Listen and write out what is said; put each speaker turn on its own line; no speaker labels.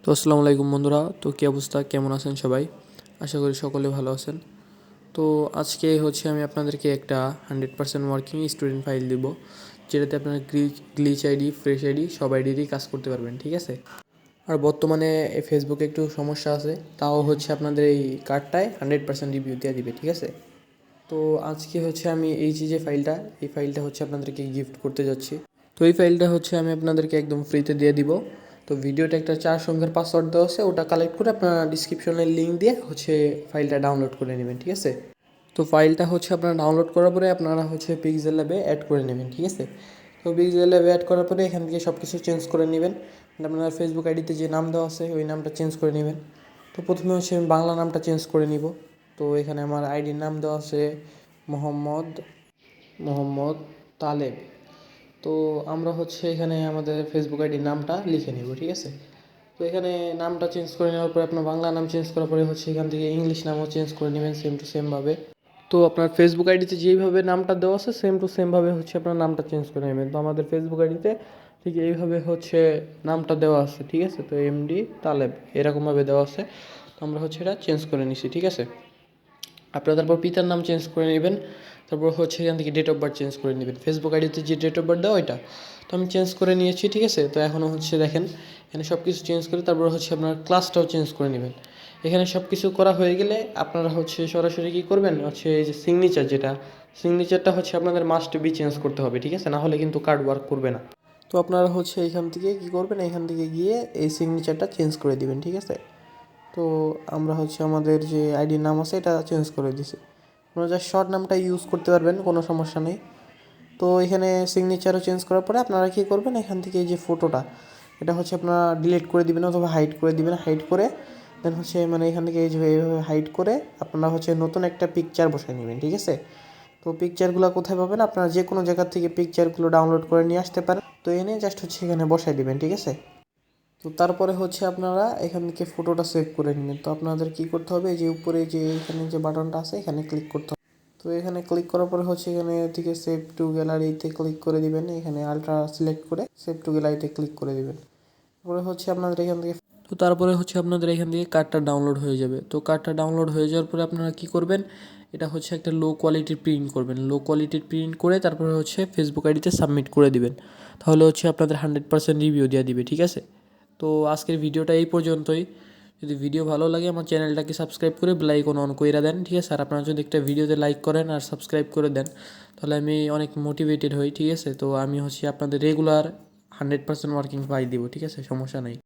তো আসসালামু আলাইকুম বন্ধুরা। তো কী অবস্থা, কেমন আছেন সবাই? আশা করি সকলে ভালো আছেন। তো আজকে আমি আপনাদেরকে একটা 100% ওয়ার্কিং স্টুডেন্ট ফাইল দিব, যেটাতে আপনারা গ্লিচ আইডি, ফ্রেশ আইডি সব আইডিরই কাজ করতে পারবেন, ঠিক আছে? আর বর্তমানে এই ফেসবুকে একটু সমস্যা আছে, তাও আপনাদের এই কার্ডটায় 100% রিভিউ দিয়ে দিবে, ঠিক আছে? তো আজকে আমি যে ফাইলটা, এই ফাইলটা আপনাদেরকে গিফট করতে যাচ্ছি। তো এই ফাইলটা আমি আপনাদেরকে একদম ফ্রিতে দিয়ে দিব। তো ভিডিওটা একটা 4 সংখ্যার পাসওয়ার্ড দেওয়া আছে, ওটা কালেক্ট করে আপনারা ডিসক্রিপশনের লিঙ্ক দিয়ে ফাইলটা ডাউনলোড করে নেবেন, ঠিক আছে? তো ফাইলটা আপনারা ডাউনলোড করার পরে আপনারা পিক্সেল ল্যাবে অ্যাড করে নেবেন, ঠিক আছে? তো পিক্সেল ল্যাবে অ্যাড করার পরে এখান থেকে সব কিছু চেঞ্জ করে নেবেন। আপনার ফেসবুক আইডিতে যে নাম দেওয়া আছে ওই নামটা চেঞ্জ করে নেবেন। তো প্রথমে আমি বাংলা নামটা চেঞ্জ করে নিব। তো এখানে আমার আইডির নাম দেওয়া আছে মোহাম্মদ মোহাম্মদ তালেব। তো আমরা এখানে আমাদের ফেসবুক আইডির নামটা লিখে নেব, ঠিক আছে? তো এখানে নামটা চেঞ্জ করে নেওয়ার পরে আপনার বাংলা নাম চেঞ্জ করার পরে এখান থেকে ইংলিশ নামও চেঞ্জ করে নেবেন সেম টু সেমভাবে। তো আপনার ফেসবুক আইডিতে যেইভাবে নামটা দেওয়া আছে সেম টু সেমভাবে আপনার নামটা চেঞ্জ করে নেবেন। তো আমাদের ফেসবুক আইডিতে ঠিক এইভাবে নামটা দেওয়া আছে, ঠিক আছে? তো এমডি তালেব এরকমভাবে দেওয়া আছে। তো আমরা এটা চেঞ্জ করে নিছি, ঠিক আছে? আপনারা তারপর পিতার নাম চেঞ্জ করে নেবেন। তারপর এখান থেকে ডেট অফ বার্থ চেঞ্জ করে নেবেন। ফেসবুক আইডিতে যে ডেট অফ বার্থ দেওয়া ওইটা তো আমি চেঞ্জ করে নিয়েছি, ঠিক আছে? তো এখনও দেখেন এখানে সব কিছু চেঞ্জ করে তারপর আপনার ক্লাসটাও চেঞ্জ করে নেবেন। এখানে সব কিছু করা হয়ে গেলে আপনারা সরাসরি কী করবেন, এই যে সিগনেচার, সিগনেচারটা আপনাদের মাস্ট বি চেঞ্জ করতে হবে, ঠিক আছে? না হলে কিন্তু কার্ড ওয়ার্ক করবে না। তো আপনারা এখান থেকে কী করবেন, এখান থেকে গিয়ে এই সিগনেচারটা চেঞ্জ করে দিবেন, ঠিক আছে? তো আমরা আমাদের যে আইডির নাম আছে এটা চেঞ্জ করে দিছি। আপনারা জাস্ট শর্ট নামটা ইউজ করতে পারবেন, কোনো সমস্যা নেই। তো এখানে সিগনেচারও চেঞ্জ করার পরে আপনারা কী করবেন, এখান থেকে এই যে ফটোটা এটা আপনারা ডিলিট করে দিবেন অথবা হাইড করে দিবেন। হাইড করে দেন এখান থেকে এই যে এইভাবে হাইড করে আপনারা নতুন একটা পিকচার বসায় নেবেন, ঠিক আছে? তো পিকচারগুলো কোথায় পাবেন, আপনারা যে কোনো জায়গা থেকে পিকচারগুলো ডাউনলোড করে নিয়ে আসতে পারেন। তো এনে জাস্ট এখানে বসায় দিবেন, ঠিক আছে? তো তারপরে আপনারা এখান থেকে ফটোটা সেভ করে নেবেন। তো আপনাদের কী করতে হবে, যে উপরে যে এখানে যে বাটনটা আছে এখানে ক্লিক করতে হবে। তো এখানে ক্লিক করার পরে এখানে থেকে সেভ টু গ্যালারিতে ক্লিক করে দিবেন। এখানে আলট্রা সিলেক্ট করে সেভ টু গ্যালারিতে ক্লিক করে দিবেন। তারপরে আপনাদের এখান থেকে আপনাদের এখান থেকে কার্ডটা ডাউনলোড হয়ে যাবে। তো কার্ডটা ডাউনলোড হয়ে যাওয়ার পরে আপনারা কী করবেন, এটা একটা লো কোয়ালিটির প্রিন্ট করবেন। লো কোয়ালিটির প্রিন্ট করে তারপরে ফেসবুক আইডিতে সাবমিট করে দিবেন। তাহলে আপনাদের 100% রিভিউ দিয়ে দিবে, ঠিক আছে? তো আজকের ভিডিওটা এই পর্যন্তই। যদি ভিডিও ভালো লাগে আমার চ্যানেলটাকে সাবস্ক্রাইব করে বেল আইকন অন কইরা দেন, ঠিক আছে? আর আপনারা যদি একটা ভিডিওতে লাইক করেন আর সাবস্ক্রাইব করে দেন তাহলে আমি অনেক মোটিভেটেড হই, ঠিক আছে? তো আমি আপনাদের রেগুলার 100% ওয়ার্কিং পাই দিব, ঠিক আছে? সমস্যা নেই।